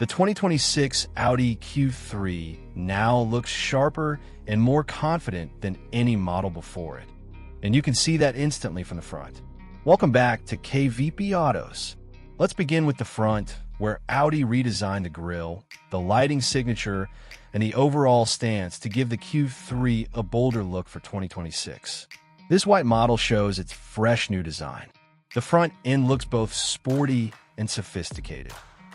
The 2026 Audi Q3 now looks sharper and more confident than any model before it. And you can see that instantly from the front. Welcome back to KVP Autos. Let's begin with the front, where Audi redesigned the grille, the lighting signature, and the overall stance to give the Q3 a bolder look for 2026. This white model shows its fresh new design. The front end looks both sporty and sophisticated.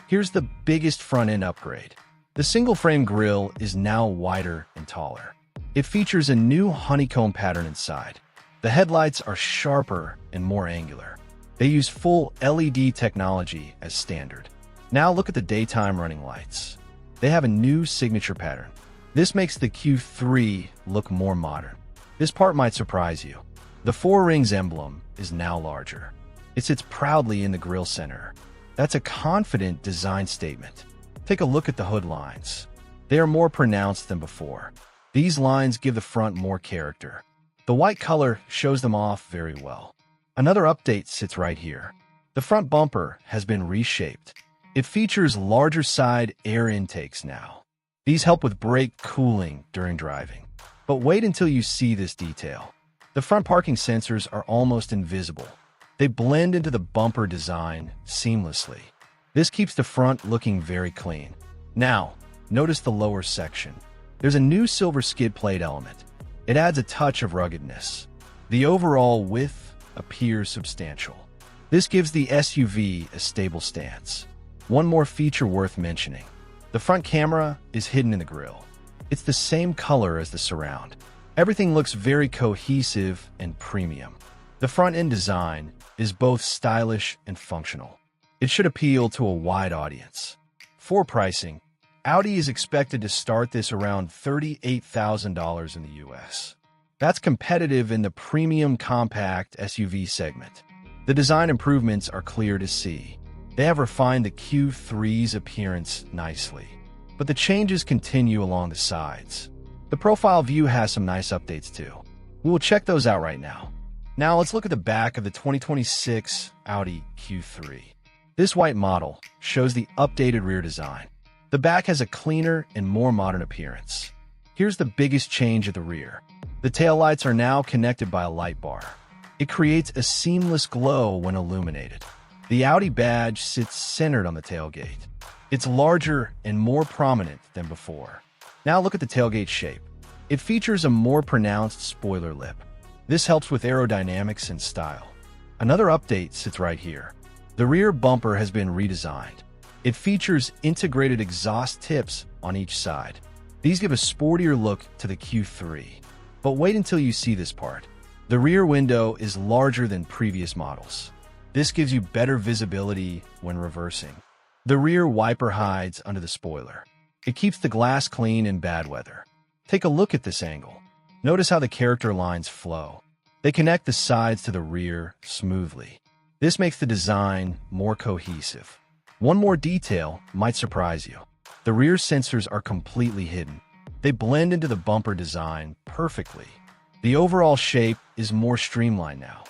Here's the biggest front-end upgrade. The single-frame grille is now wider and taller. It features a new honeycomb pattern inside. The headlights are sharper and more angular. They use full LED technology as standard. Now look at the daytime running lights. They have a new signature pattern. This makes the Q3 look more modern. This part might surprise you. The four rings emblem is now larger. It sits proudly in the grille center. That's a confident design statement. Take a look at the hood lines. They are more pronounced than before. These lines give the front more character. The white color shows them off very well. Another update sits right here. The front bumper has been reshaped. It features larger side air intakes now. These help with brake cooling during driving. But wait until you see this detail. The front parking sensors are almost invisible. They blend into the bumper design seamlessly. This keeps the front looking very clean. Now, notice the lower section. There's a new silver skid plate element. It adds a touch of ruggedness. The overall width appears substantial. This gives the SUV a stable stance. One more feature worth mentioning. The front camera is hidden in the grille. It's the same color as the surround. Everything looks very cohesive and premium. The front-end design is both stylish and functional. It should appeal to a wide audience. For pricing, Audi is expected to start this around $38,000 in the US. That's competitive in the premium compact SUV segment. The design improvements are clear to see. They have refined the Q3's appearance nicely, but the changes continue along the sides. The profile view has some nice updates too. We will check those out right now. Now let's look at the back of the 2026 Audi Q3. This white model shows the updated rear design. The back has a cleaner and more modern appearance. Here's the biggest change at the rear. The taillights are now connected by a light bar. It creates a seamless glow when illuminated. The Audi badge sits centered on the tailgate. It's larger and more prominent than before. Now look at the tailgate shape. It features a more pronounced spoiler lip. This helps with aerodynamics and style. Another update sits right here. The rear bumper has been redesigned. It features integrated exhaust tips on each side. These give a sportier look to the Q3. But wait until you see this part. The rear window is larger than previous models. This gives you better visibility when reversing. The rear wiper hides under the spoiler. It keeps the glass clean in bad weather. Take a look at this angle. Notice how the character lines flow. They connect the sides to the rear smoothly. This makes the design more cohesive. One more detail might surprise you. The rear sensors are completely hidden. They blend into the bumper design perfectly. The overall shape is more streamlined now.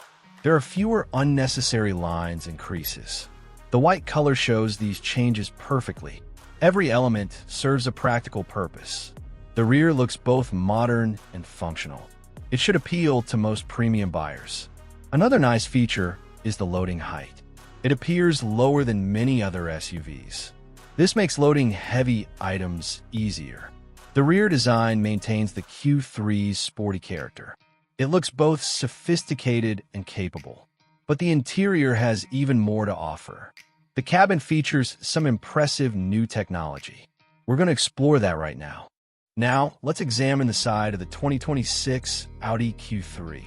There are fewer unnecessary lines and creases. The white color shows these changes perfectly. Every element serves a practical purpose. The rear looks both modern and functional. It should appeal to most premium buyers. Another nice feature is the loading height. It appears lower than many other SUVs. This makes loading heavy items easier. The rear design maintains the Q3's sporty character. It looks both sophisticated and capable, but the interior has even more to offer. The cabin features some impressive new technology. We're going to explore that right now. Now, let's examine the side of the 2026 Audi Q3.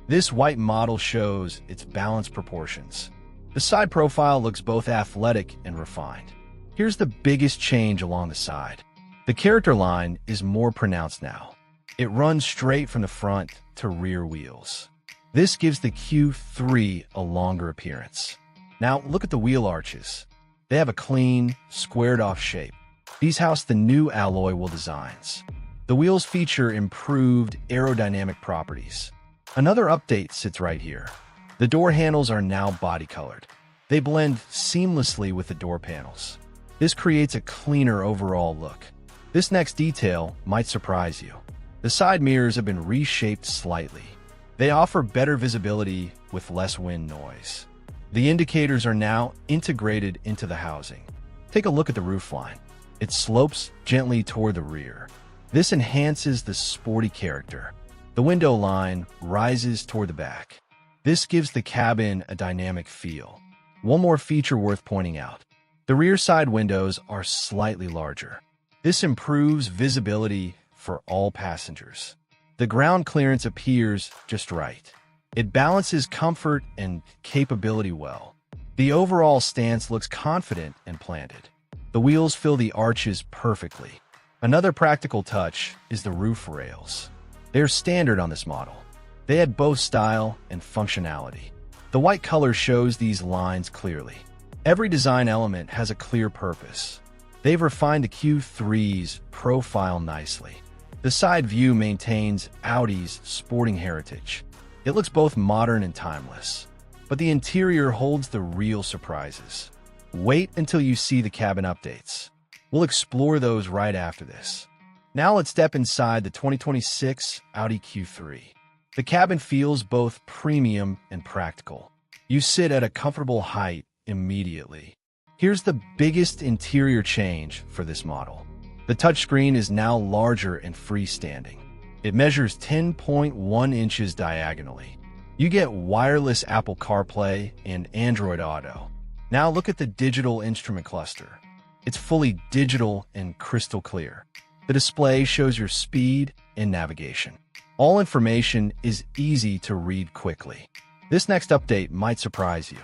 This white model shows its balanced proportions. The side profile looks both athletic and refined. Here's the biggest change along the side. The character line is more pronounced now. It runs straight from the front to rear wheels. This gives the Q3 a longer appearance. Now, look at the wheel arches. They have a clean, squared-off shape. These house the new alloy wheel designs. The wheels feature improved aerodynamic properties. Another update sits right here. The door handles are now body-colored. They blend seamlessly with the door panels. This creates a cleaner overall look. This next detail might surprise you. The side mirrors have been reshaped slightly. They offer better visibility with less wind noise. The indicators are now integrated into the housing. Take a look at the roofline. It slopes gently toward the rear. This enhances the sporty character. The window line rises toward the back. This gives the cabin a dynamic feel. One more feature worth pointing out. The rear side windows are slightly larger. This improves visibility for all passengers. The ground clearance appears just right. It balances comfort and capability well. The overall stance looks confident and planted. The wheels fill the arches perfectly. Another practical touch is the roof rails. They're standard on this model. They add both style and functionality. The white color shows these lines clearly. Every design element has a clear purpose. They've refined the Q3's profile nicely. The side view maintains Audi's sporting heritage. It looks both modern and timeless. But the interior holds the real surprises. Wait until you see the cabin updates. We'll explore those right after this. Now let's step inside the 2026 Audi Q3. The cabin feels both premium and practical. You sit at a comfortable height immediately. Here's the biggest interior change for this model. The touchscreen is now larger and freestanding. It measures 10.1 inches diagonally. You get wireless Apple CarPlay and Android Auto. Now look at the digital instrument cluster. It's fully digital and crystal clear. The display shows your speed and navigation. All information is easy to read quickly. This next update might surprise you.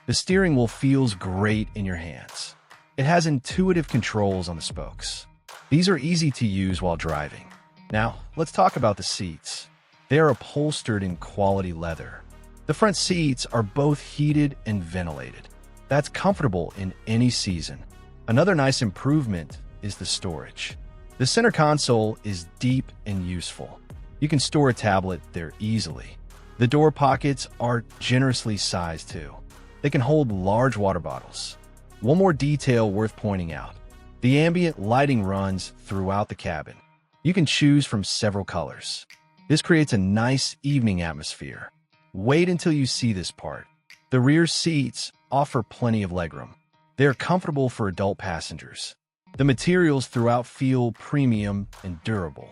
The steering wheel feels great in your hands. It has intuitive controls on the spokes. These are easy to use while driving. Now, let's talk about the seats. They are upholstered in quality leather. The front seats are both heated and ventilated. That's comfortable in any season. Another nice improvement is the storage. The center console is deep and useful. You can store a tablet there easily. The door pockets are generously sized too. They can hold large water bottles. One more detail worth pointing out. The ambient lighting runs throughout the cabin. You can choose from several colors. This creates a nice evening atmosphere. Wait until you see this part. The rear seats offer plenty of legroom. They are comfortable for adult passengers. The materials throughout feel premium and durable.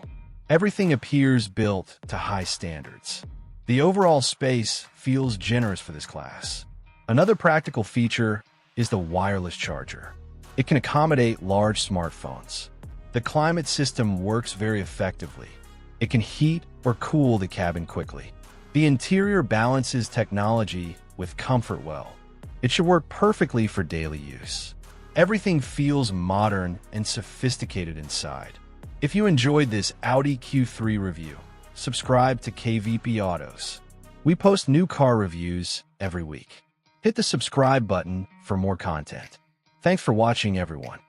Everything appears built to high standards. The overall space feels generous for this class. Another practical feature is the wireless charger. It can accommodate large smartphones. The climate system works very effectively. It can heat or cool the cabin quickly. The interior balances technology with comfort well. It should work perfectly for daily use. Everything feels modern and sophisticated inside. If you enjoyed this Audi Q3 review, subscribe to KVP Autos. We post new car reviews every week. Hit the subscribe button for more content. Thanks for watching, everyone.